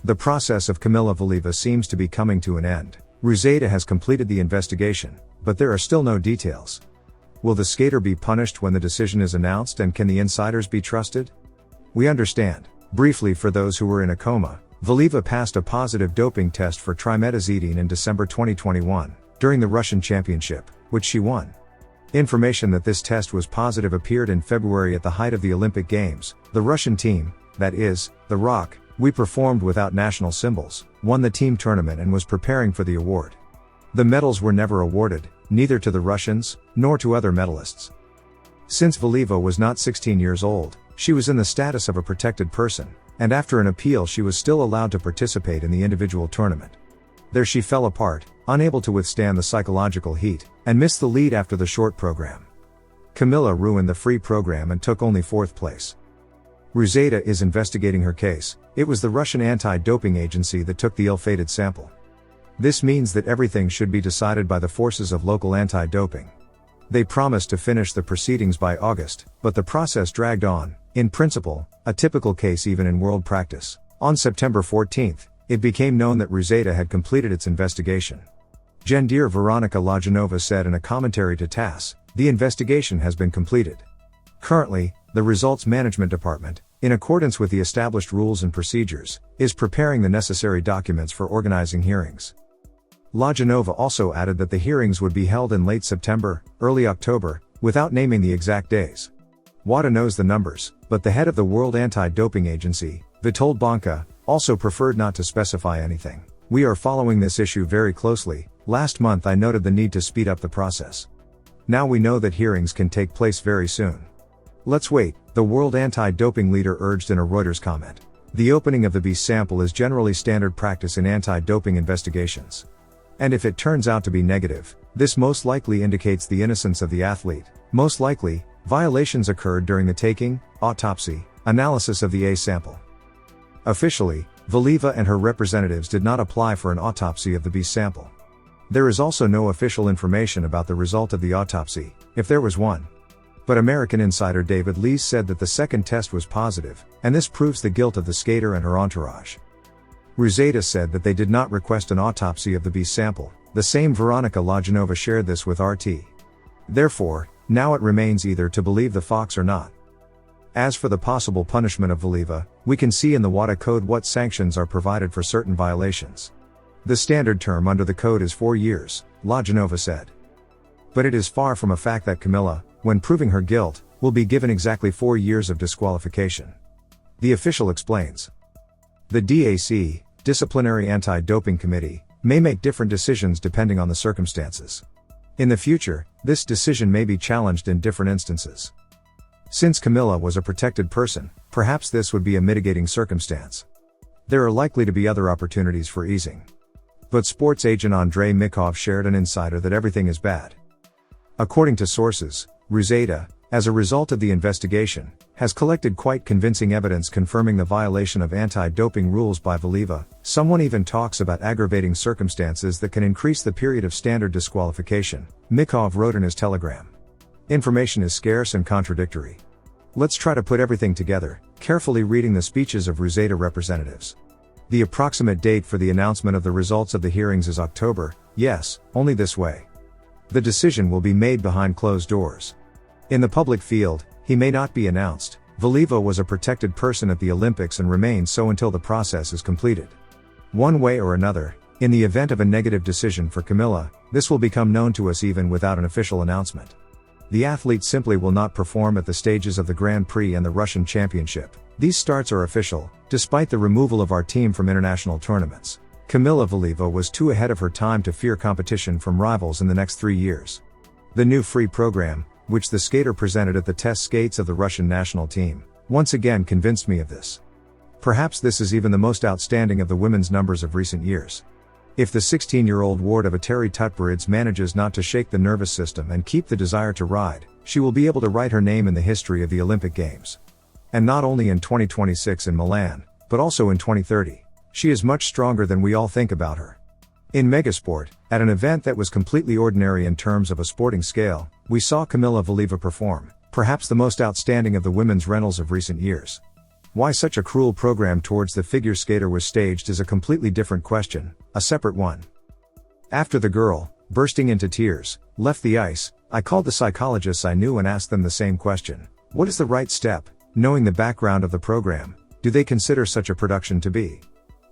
The process of Kamila Valieva seems to be coming to an end. Ruzeta has completed the investigation, but there are still no details. Will the skater be punished when the decision is announced, and can the insiders be trusted? We understand. Briefly, for those who were in a coma, Valieva passed a positive doping test for trimetazidine in December 2021, during the Russian Championship, which she won. Information that this test was positive appeared in February at the height of the Olympic Games. The Russian team, that is, the ROK, we performed without national symbols, won the team tournament and was preparing for the award. The medals were never awarded, neither to the Russians, nor to other medalists. Since Valieva was not 16 years old, she was in the status of a protected person, and after an appeal she was still allowed to participate in the individual tournament. There she fell apart, unable to withstand the psychological heat, and missed the lead after the short program. Kamila ruined the free program and took only 4th place. Ruzeta is investigating her case. It was the Russian anti-doping agency that took the ill-fated sample. This means that everything should be decided by the forces of local anti-doping. They promised to finish the proceedings by August, but the process dragged on. In principle, a typical case even in world practice. On September 14, it became known that Ruzeta had completed its investigation. Gender Veronika Lajanova said in a commentary to TASS, "The investigation has been completed. Currently, the Results Management Department, in accordance with the established rules and procedures, is preparing the necessary documents for organizing hearings." Lajanova also added that the hearings would be held in late September, early October, without naming the exact days. WADA knows the numbers, but the head of the World Anti-Doping Agency, Witold Bonka, also preferred not to specify anything. "We are following this issue very closely. Last month I noted the need to speed up the process. Now we know that hearings can take place very soon. Let's wait," the World Anti-Doping leader urged in a Reuters comment. The opening of the B sample is generally standard practice in anti-doping investigations. And if it turns out to be negative, this most likely indicates the innocence of the athlete. Most likely, violations occurred during the taking, autopsy, analysis of the A sample. Officially, Valieva and her representatives did not apply for an autopsy of the B sample. There is also no official information about the result of the autopsy, if there was one. But American insider David Lees said that the second test was positive, and this proves the guilt of the skater and her entourage. Ruzeta said that they did not request an autopsy of the B sample. The same Veronika Lajanova shared this with RT. Therefore, now it remains either to believe the fox or not. As for the possible punishment of Valieva, we can see in the WADA code what sanctions are provided for certain violations. The standard term under the code is 4 years, Lajanova said. But it is far from a fact that Kamila, when proving her guilt, will be given exactly 4 years of disqualification. The official explains. The DAC, Disciplinary Anti-Doping Committee, may make different decisions depending on the circumstances. In the future, this decision may be challenged in different instances. Since Kamila was a protected person, perhaps this would be a mitigating circumstance. There are likely to be other opportunities for easing. But sports agent Andrei Mikov shared an insider that everything is bad. According to sources, Ruzeta, as a result of the investigation, has collected quite convincing evidence confirming the violation of anti-doping rules by Valieva. Someone even talks about aggravating circumstances that can increase the period of standard disqualification, Mikov wrote in his telegram. Information is scarce and contradictory. Let's try to put everything together, carefully reading the speeches of Ruzeta representatives. The approximate date for the announcement of the results of the hearings is October. Yes, only this way. The decision will be made behind closed doors. In the public field, he may not be announced. Valieva was a protected person at the Olympics and remains so until the process is completed. One way or another, in the event of a negative decision for Kamila, this will become known to us even without an official announcement. The athlete simply will not perform at the stages of the Grand Prix and the Russian Championship. These starts are official, despite the removal of our team from international tournaments. Kamila Valieva was too ahead of her time to fear competition from rivals in the next 3 years. The new free program, which the skater presented at the test skates of the Russian national team, once again convinced me of this. Perhaps this is even the most outstanding of the women's numbers of recent years. If the 16-year-old ward of Ateri Tutberidze manages not to shake the nervous system and keep the desire to ride, she will be able to write her name in the history of the Olympic Games. And not only in 2026 in Milan, but also in 2030. She is much stronger than we all think about her. In Megasport, at an event that was completely ordinary in terms of a sporting scale, we saw Kamila Valieva perform, perhaps the most outstanding of the women's rentals of recent years. Why such a cruel program towards the figure skater was staged is a completely different question, a separate one. After the girl, bursting into tears, left the ice, I called the psychologists I knew and asked them the same question. What is the right step? Knowing the background of the program, do they consider such a production to be?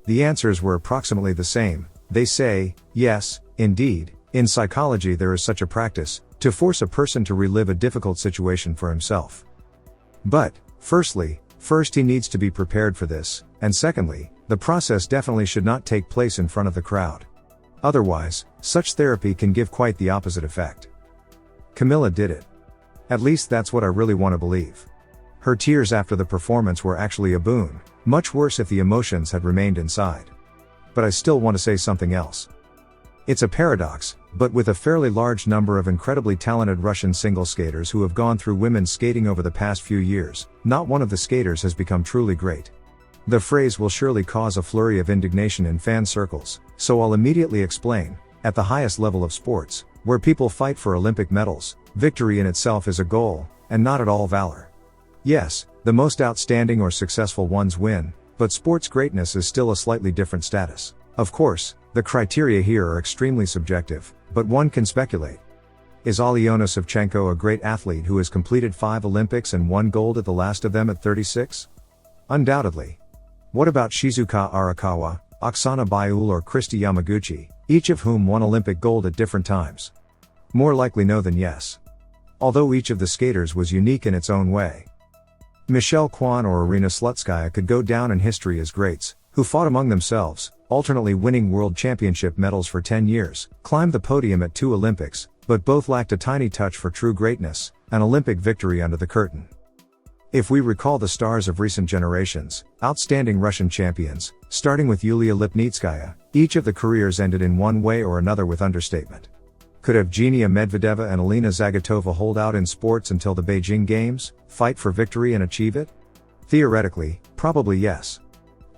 The answers were approximately the same. They say, yes, indeed, in psychology there is such a practice, to force a person to relive a difficult situation for himself. But, first he needs to be prepared for this, and secondly, the process definitely should not take place in front of the crowd. Otherwise, such therapy can give quite the opposite effect. Kamila did it. At least that's what I really want to believe. Her tears after the performance were actually a boon, much worse if the emotions had remained inside. But I still want to say something else. It's a paradox, but with a fairly large number of incredibly talented Russian single skaters who have gone through women's skating over the past few years, not one of the skaters has become truly great. The phrase will surely cause a flurry of indignation in fan circles, so I'll immediately explain. At the highest level of sports, where people fight for Olympic medals, victory in itself is a goal, and not at all valor. Yes, the most outstanding or successful ones win, but sports greatness is still a slightly different status. Of course, the criteria here are extremely subjective, but one can speculate. Is Alyona Savchenko a great athlete who has completed 5 Olympics and won gold at the last of them at 36? Undoubtedly. What about Shizuka Arakawa, Oksana Bayul or Kristi Yamaguchi, each of whom won Olympic gold at different times? More likely no than yes. Although each of the skaters was unique in its own way. Michelle Kwan or Irina Slutskaya could go down in history as greats, who fought among themselves, alternately winning world championship medals for 10 years, climbed the podium at 2 Olympics, but both lacked a tiny touch for true greatness, an Olympic victory under the curtain. If we recall the stars of recent generations, outstanding Russian champions, starting with Yulia Lipnitskaya, each of the careers ended in one way or another with understatement. Could Evgenia Medvedeva and Alina Zagitova hold out in sports until the Beijing Games, fight for victory and achieve it? Theoretically, probably yes.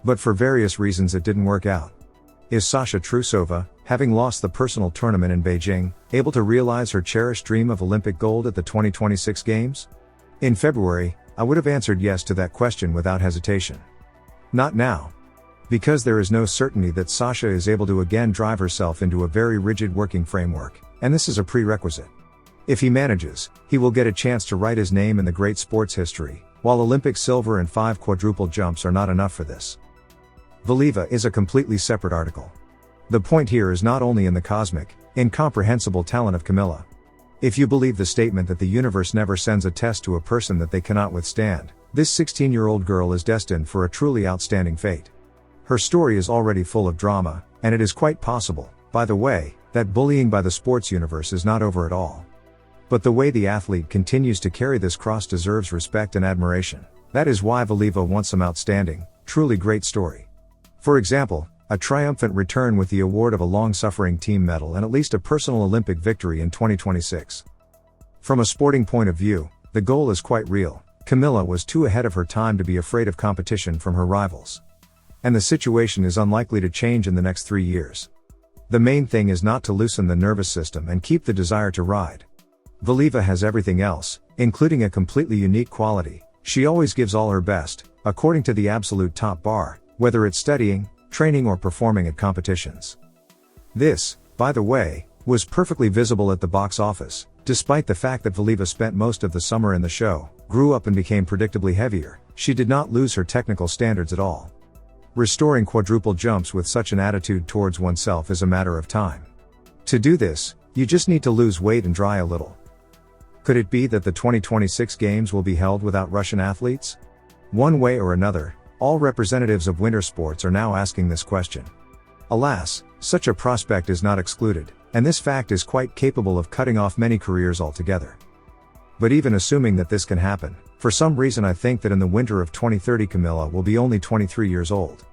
But for various reasons it didn't work out. Is Sasha Trusova, having lost the personal tournament in Beijing, able to realize her cherished dream of Olympic gold at the 2026 Games? In February, I would have answered yes to that question without hesitation. Not now. Because there is no certainty that Sasha is able to again drive herself into a very rigid working framework, and this is a prerequisite. If he manages, he will get a chance to write his name in the great sports history, while Olympic silver and 5 quadruple jumps are not enough for this. Valieva is a completely separate article. The point here is not only in the cosmic, incomprehensible talent of Kamila. If you believe the statement that the universe never sends a test to a person that they cannot withstand, this 16-year-old girl is destined for a truly outstanding fate. Her story is already full of drama, and it is quite possible, by the way, that bullying by the sports universe is not over at all. But the way the athlete continues to carry this cross deserves respect and admiration. That is why Valieva wants some outstanding, truly great story. For example, a triumphant return with the award of a long-suffering team medal and at least a personal Olympic victory in 2026. From a sporting point of view, the goal is quite real. Kamila was too ahead of her time to be afraid of competition from her rivals. And the situation is unlikely to change in the next 3 years. The main thing is not to loosen the nervous system and keep the desire to ride. Valieva has everything else, including a completely unique quality. She always gives all her best, according to the absolute top bar, whether it's studying, training or performing at competitions. This, by the way, was perfectly visible at the box office, despite the fact that Valieva spent most of the summer in the show, grew up and became predictably heavier. She did not lose her technical standards at all. Restoring quadruple jumps with such an attitude towards oneself is a matter of time. To do this, you just need to lose weight and dry a little. Could it be that the 2026 Games will be held without Russian athletes? One way or another, all representatives of winter sports are now asking this question. Alas, such a prospect is not excluded, and this fact is quite capable of cutting off many careers altogether. But even assuming that this can happen, for some reason I think that in the winter of 2030 Kamila will be only 23 years old.